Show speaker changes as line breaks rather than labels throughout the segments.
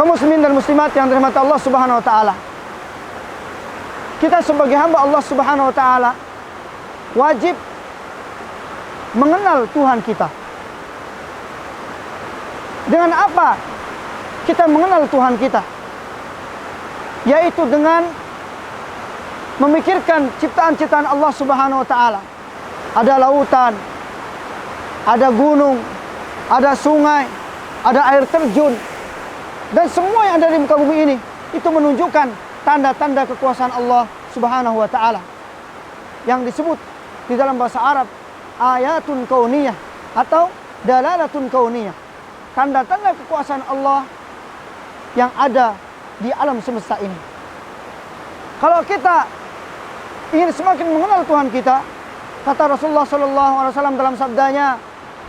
Kaum muslimin dan muslimat yang dirahmati Allah Subhanahu wa taala. Kita sebagai hamba Allah Subhanahu wa taala wajib mengenal Tuhan kita. Dengan apa kita mengenal Tuhan kita? Yaitu dengan memikirkan ciptaan-ciptaan Allah Subhanahu wa taala. Ada lautan, ada gunung, ada sungai, ada air terjun, dan semua yang ada di muka bumi ini itu menunjukkan tanda-tanda kekuasaan Allah Subhanahu wa taala yang disebut di dalam bahasa Arab ayatun kauniyah atau dalalatun kauniyah. Tanda-tanda kekuasaan Allah yang ada di alam semesta ini. Kalau kita ingin semakin mengenal Tuhan kita, kata Rasulullah SAW dalam sabdanya,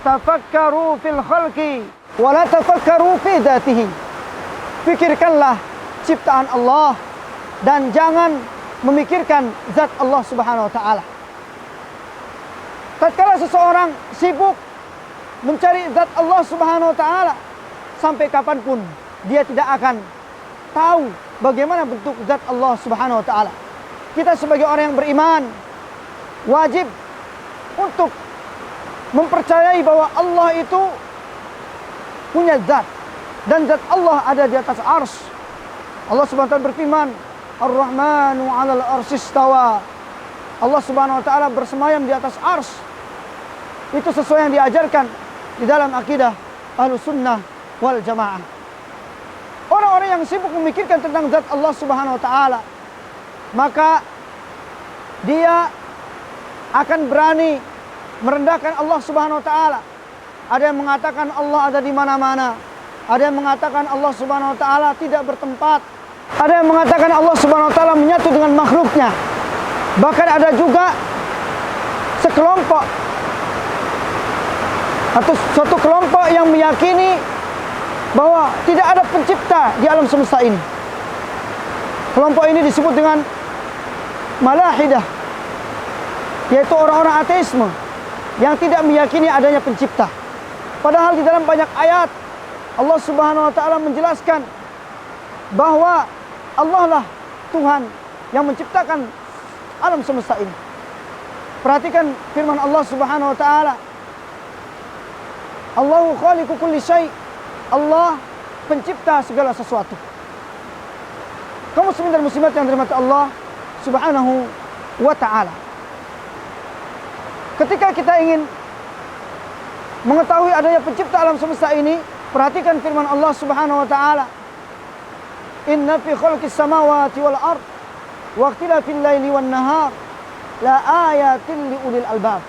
tafakkaru fil khalqi wa la tafakkaru fi dzatihi. Pikirkanlah ciptaan Allah dan jangan memikirkan zat Allah Subhanahu wa taala. Tatkala seseorang sibuk mencari zat Allah Subhanahu wa taala, sampai kapanpun dia tidak akan tahu bagaimana bentuk zat Allah Subhanahu wa taala. Kita sebagai orang yang beriman wajib untuk mempercayai bahwa Allah itu punya zat, dan zat Allah ada di atas arsy. Allah Subhanahu wa taala berfirman, Ar-Rahmanu 'alal arsy istawa. Allah Subhanahu wa taala bersemayam di atas arsy. Itu sesuai yang diajarkan di dalam akidah Ahlussunnah wal Jamaah. Orang-orang yang sibuk memikirkan tentang zat Allah Subhanahu wa taala, maka dia akan berani merendahkan Allah Subhanahu wa taala. Ada yang mengatakan Allah ada di mana-mana. Ada yang mengatakan Allah Subhanahu wa taala tidak bertempat. Ada yang mengatakan Allah Subhanahu wa taala menyatu dengan makhluknya. Bahkan ada juga sekelompok atau suatu kelompok yang meyakini bahwa tidak ada pencipta di alam semesta ini. Kelompok ini disebut dengan Malahidah, yaitu orang-orang ateisme yang tidak meyakini adanya pencipta. Padahal di dalam banyak ayat Allah Subhanahu wa taala menjelaskan bahwa Allah lah Tuhan yang menciptakan alam semesta ini. Perhatikan firman Allah Subhanahu wa taala, Allahu khaliqu kulli syai'. Allah pencipta segala sesuatu. Kaum muslimin dan muslimat yang dirahmati Allah Subhanahu wa taala. Ketika kita ingin mengetahui adanya pencipta alam semesta ini, perhatikan firman Allah Subhanahu wa taala, Inna fi khalqis samawati wal ard wa ikhtilafil laili wan nahar la ayatin li ulil albab.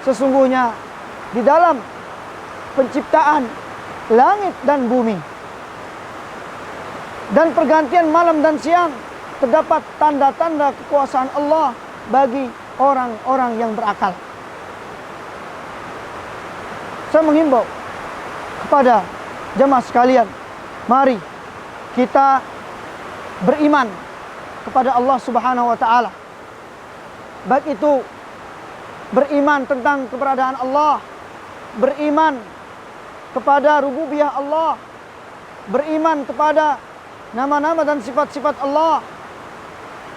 Sesungguhnya di dalam penciptaan langit dan bumi dan pergantian malam dan siang terdapat tanda-tanda kekuasaan Allah bagi orang-orang yang berakal. Saya menghimbau kepada jemaah sekalian, mari kita beriman kepada Allah Subhanahu wa taala. Baik itu beriman tentang keberadaan Allah, beriman kepada rububiyah Allah, beriman kepada nama-nama dan sifat-sifat Allah,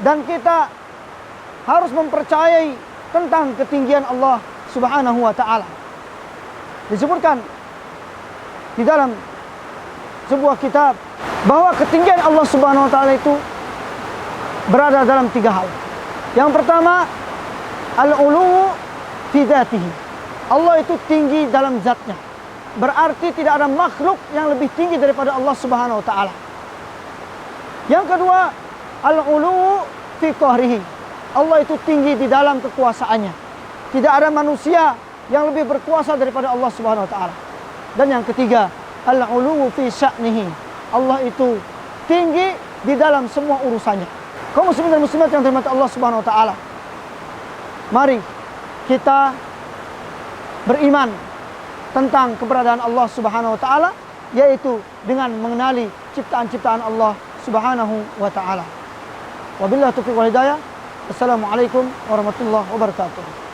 dan kita harus mempercayai tentang ketinggian Allah Subhanahu wa taala. Disebutkan di dalam sebuah kitab bahwa ketinggian Allah Subhanahu wa taala itu berada dalam 3 hal. Yang pertama, al-ulu fi dzatihi. Allah itu tinggi dalam zatnya. Berarti tidak ada makhluk yang lebih tinggi daripada Allah Subhanahu wa taala. Yang kedua, al-ulu fi qahrihi. Allah itu tinggi di dalam kekuasaannya. Tidak ada manusia yang lebih berkuasa daripada Allah Subhanahu wa taala. Dan yang ketiga, al-ulu fi sya'nihi. Allah itu tinggi di dalam semua urusannya. Kaum muslimin dan muslimat yang dirahmati Allah Subhanahu wa taala, mari kita beriman tentang keberadaan Allah Subhanahu wa taala, yaitu dengan mengenali ciptaan-ciptaan Allah Subhanahu wa taala. Wabillahi taufiq wal hidayah. Assalamualaikum warahmatullahi wabarakatuh.